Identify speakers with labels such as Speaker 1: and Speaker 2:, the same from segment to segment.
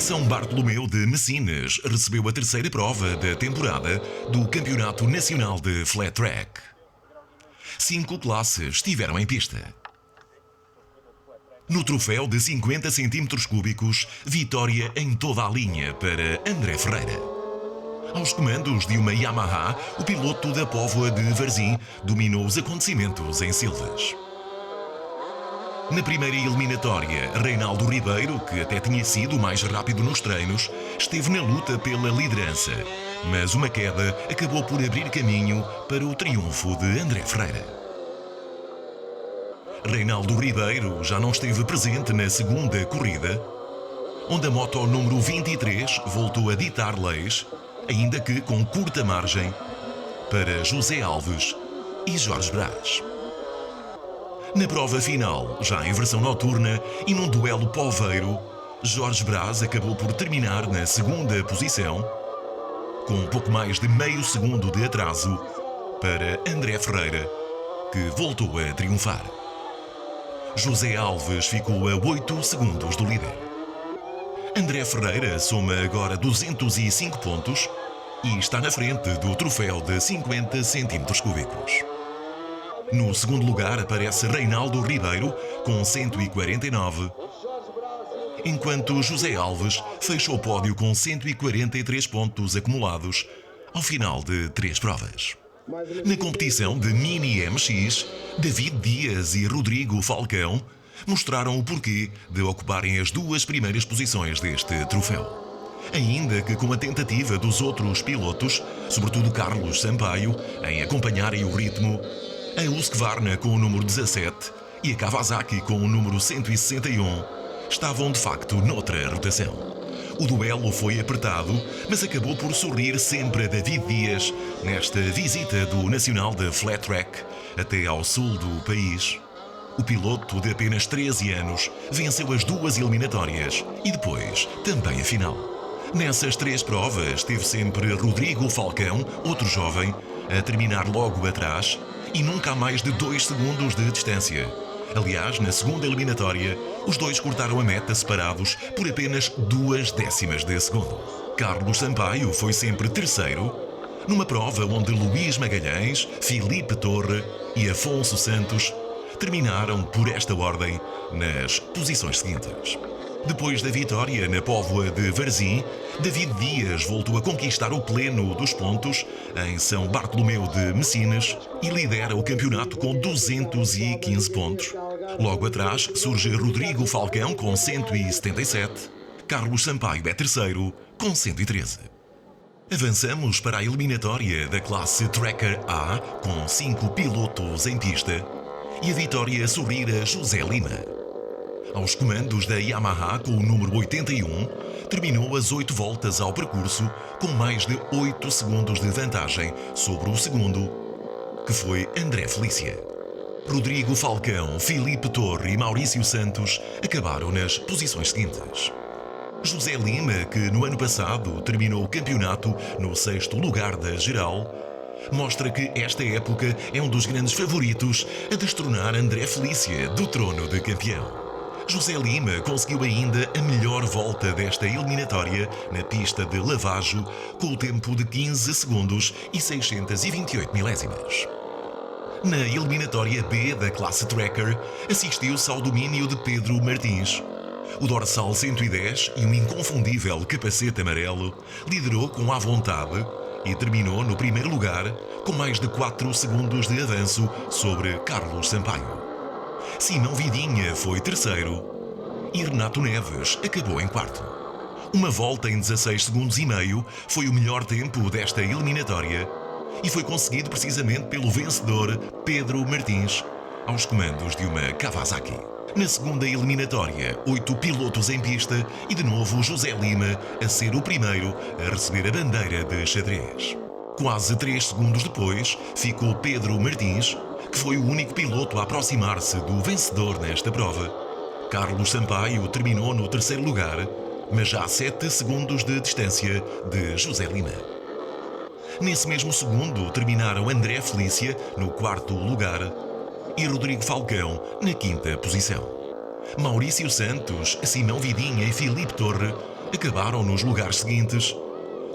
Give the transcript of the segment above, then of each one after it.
Speaker 1: São Bartolomeu de Messinas recebeu a terceira prova da temporada do Campeonato Nacional de Flat Track. 5 classes estiveram em pista. No troféu de 50 cm3, vitória em toda a linha para André Ferreira. Aos comandos de uma Yamaha, o piloto da Póvoa de Varzim dominou os acontecimentos em Silves. Na primeira eliminatória, Reinaldo Ribeiro, que até tinha sido o mais rápido nos treinos, esteve na luta pela liderança, mas uma queda acabou por abrir caminho para o triunfo de André Ferreira. Reinaldo Ribeiro já não esteve presente na segunda corrida, onde a moto número 23 voltou a ditar leis, ainda que com curta margem, para José Alves e Jorge Brás. Na prova final, já em versão noturna e num duelo poveiro, Jorge Brás acabou por terminar na segunda posição, com pouco mais de meio segundo de atraso para André Ferreira, que voltou a triunfar. José Alves ficou a 8 segundos do líder. André Ferreira soma agora 205 pontos e está na frente do troféu de 50 cm3. No segundo lugar aparece Reinaldo Ribeiro com 149, enquanto José Alves fechou o pódio com 143 pontos acumulados ao final de 3 provas. Na competição de Mini MX, David Dias e Rodrigo Falcão mostraram o porquê de ocuparem as 2 primeiras posições deste troféu. Ainda que com a tentativa dos outros pilotos, sobretudo Carlos Sampaio, em acompanharem o ritmo, a Husqvarna com o número 17 e a Kawasaki com o número 161 estavam de facto noutra rotação. O duelo foi apertado, mas acabou por sorrir sempre a David Dias nesta visita do Nacional de Flat Track até ao sul do país. O piloto de apenas 13 anos venceu as 2 eliminatórias e depois também a final. Nessas 3 provas teve sempre Rodrigo Falcão, outro jovem, a terminar logo atrás e nunca a mais de 2 segundos de distância. Aliás, na segunda eliminatória, os dois cortaram a meta separados por apenas 2 décimas de segundo. Carlos Sampaio foi sempre terceiro, numa prova onde Luís Magalhães, Filipe Torre e Afonso Santos terminaram por esta ordem nas posições seguintes. Depois da vitória na Póvoa de Varzim, David Dias voltou a conquistar o pleno dos pontos em São Bartolomeu de Messinas e lidera o campeonato com 215 pontos. Logo atrás surge Rodrigo Falcão com 177, Carlos Sampaio é terceiro com 113. Avançamos para a eliminatória da classe Tracker A com 5 pilotos em pista e a vitória sorrir a José Lima. Aos comandos da Yamaha com o número 81, terminou as 8 voltas ao percurso com mais de 8 segundos de vantagem sobre o segundo, que foi André Felícia. Rodrigo Falcão, Filipe Torre e Maurício Santos acabaram nas posições seguintes. José Lima, que no ano passado terminou o campeonato no 6º lugar da geral, mostra que esta época é um dos grandes favoritos a destronar André Felícia do trono de campeão. José Lima conseguiu ainda a melhor volta desta eliminatória na pista de Lavajo, com o tempo de 15 segundos e 628 milésimas. Na eliminatória B da classe Tracker, assistiu-se ao domínio de Pedro Martins. O dorsal 110 e um inconfundível capacete amarelo liderou com à vontade e terminou no primeiro lugar, com mais de 4 segundos de avanço sobre Carlos Sampaio. Simão Vidinha foi terceiro e Renato Neves acabou em quarto. Uma volta em 16 segundos e meio foi o melhor tempo desta eliminatória e foi conseguido precisamente pelo vencedor Pedro Martins, aos comandos de uma Kawasaki. Na segunda eliminatória, 8 pilotos em pista e de novo José Lima a ser o primeiro a receber a bandeira de xadrez. Quase 3 segundos depois, ficou Pedro Martins, que foi o único piloto a aproximar-se do vencedor nesta prova. Carlos Sampaio terminou no terceiro lugar, mas já a 7 segundos de distância de José Lima. Nesse mesmo segundo terminaram André Felícia no 4º lugar e Rodrigo Falcão na 5ª posição. Maurício Santos, Simão Vidinha e Filipe Torre acabaram nos lugares seguintes,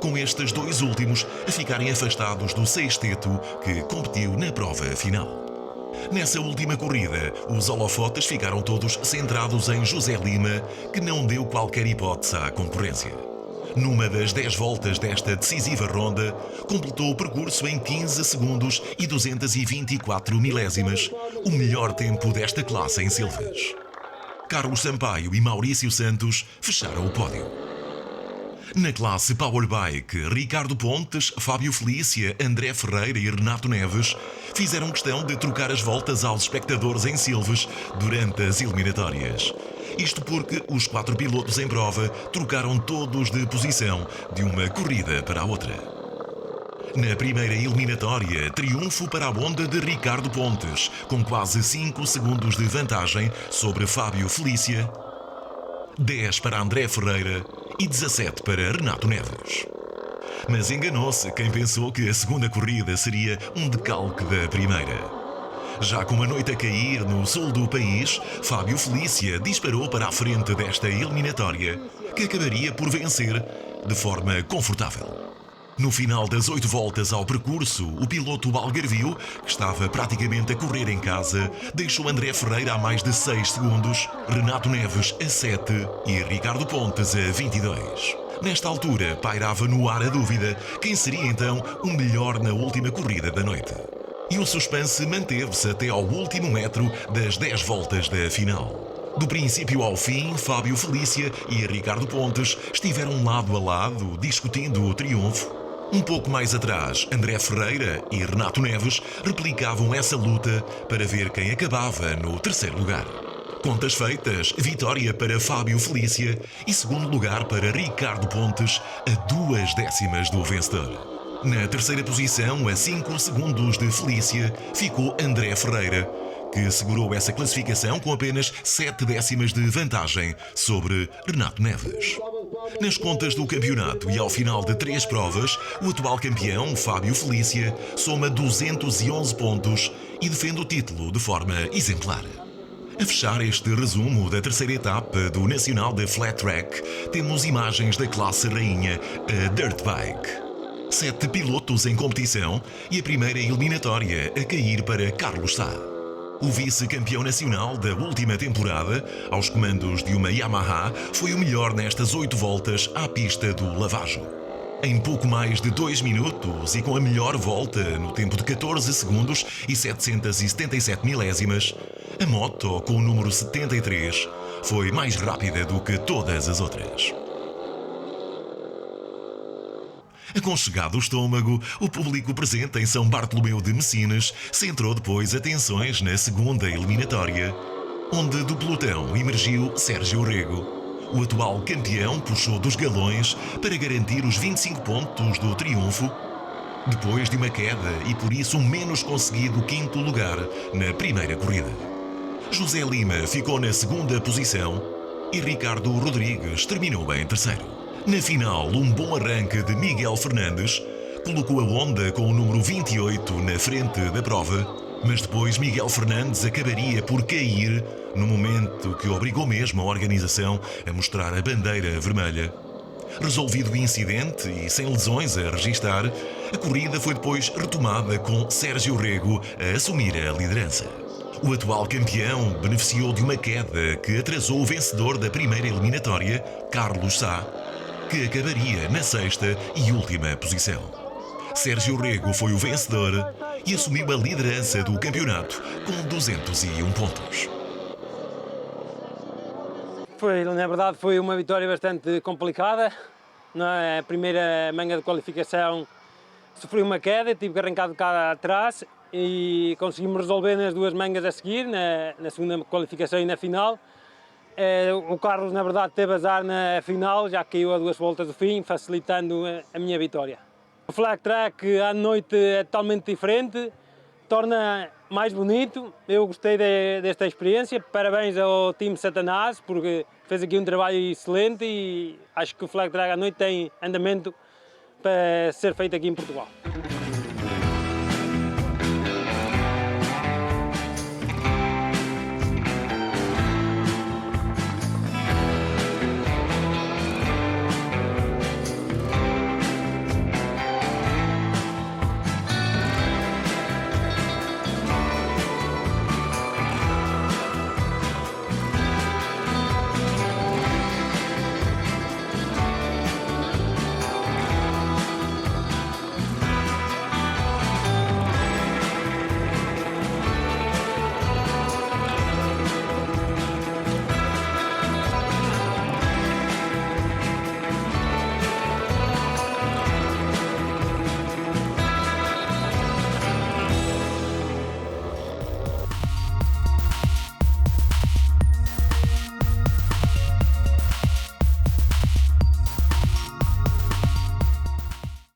Speaker 1: com estes dois últimos a ficarem afastados do sexteto que competiu na prova final. Nessa última corrida, os holofotes ficaram todos centrados em José Lima, que não deu qualquer hipótese à concorrência. Numa das 10 voltas desta decisiva ronda, completou o percurso em 15 segundos e 224 milésimas, o melhor tempo desta classe em Silves. Carlos Sampaio e Maurício Santos fecharam o pódio. Na classe Powerbike, Ricardo Pontes, Fábio Felícia, André Ferreira e Renato Neves fizeram questão de trocar as voltas aos espectadores em Silves durante as eliminatórias. Isto porque os 4 pilotos em prova trocaram todos de posição de uma corrida para a outra. Na primeira eliminatória, triunfo para a Honda de Ricardo Pontes, com quase 5 segundos de vantagem sobre Fábio Felícia, 10 para André Ferreira e 17 para Renato Neves. Mas enganou-se quem pensou que a segunda corrida seria um decalque da primeira. Já com a noite a cair no sul do país, Fábio Felícia disparou para a frente desta eliminatória, que acabaria por vencer de forma confortável. No final das 8 voltas ao percurso, o piloto algarvio, que estava praticamente a correr em casa, deixou André Ferreira a mais de 6 segundos, Renato Neves a 7 e Ricardo Pontes a 22. Nesta altura, pairava no ar a dúvida quem seria então o melhor na última corrida da noite. E o suspense manteve-se até ao último metro das 10 voltas da final. Do princípio ao fim, Fábio Felícia e Ricardo Pontes estiveram lado a lado, discutindo o triunfo. Um pouco mais atrás, André Ferreira e Renato Neves replicavam essa luta para ver quem acabava no terceiro lugar. Contas feitas, vitória para Fábio Felícia e segundo lugar para Ricardo Pontes, a 2 décimas do vencedor. Na terceira posição, a 5 segundos de Felícia, ficou André Ferreira, que segurou essa classificação com apenas 7 décimas de vantagem sobre Renato Neves. Nas contas do campeonato e ao final de 3 provas, o atual campeão, Fábio Felícia, soma 211 pontos e defende o título de forma exemplar. A fechar este resumo da terceira etapa do Nacional de Flat Track, temos imagens da classe rainha, a Dirt Bike. 7 pilotos em competição e a primeira eliminatória a cair para Carlos Sá. O vice-campeão nacional da última temporada, aos comandos de uma Yamaha, foi o melhor nestas 8 voltas à pista do Lavajo. Em pouco mais de 2 minutos e com a melhor volta no tempo de 14 segundos e 777 milésimas, a moto com o número 73 foi mais rápida do que todas as outras. Aconchegado o estômago, o público presente em São Bartolomeu de Messinas centrou depois atenções na segunda eliminatória, onde do pelotão emergiu Sérgio Rego. O atual campeão puxou dos galões para garantir os 25 pontos do triunfo, depois de uma queda e por isso um menos conseguido 5º lugar na primeira corrida. José Lima ficou na segunda posição e Ricardo Rodrigues terminou em terceiro. Na final, um bom arranque de Miguel Fernandes colocou a Honda com o número 28 na frente da prova, mas depois Miguel Fernandes acabaria por cair no momento que obrigou mesmo a organização a mostrar a bandeira vermelha. Resolvido o incidente e sem lesões a registar, a corrida foi depois retomada com Sérgio Rego a assumir a liderança. O atual campeão beneficiou de uma queda que atrasou o vencedor da primeira eliminatória, Carlos Sá, que acabaria na 6ª e última posição. Sérgio Rego foi o vencedor e assumiu a liderança do campeonato com 201 pontos.
Speaker 2: Na verdade, foi uma vitória bastante complicada. Na primeira manga de qualificação sofri uma queda, tive que arrancar de cá atrás e conseguimos resolver nas 2 mangas a seguir, na segunda qualificação e na final. O Carlos, na verdade, teve azar na final, já caiu a 2 voltas do fim, facilitando a minha vitória. O flat track à noite é totalmente diferente, torna mais bonito. Eu gostei desta experiência, parabéns ao time Satanás, porque fez aqui um trabalho excelente e acho que o flat track à noite tem andamento para ser feito aqui em Portugal.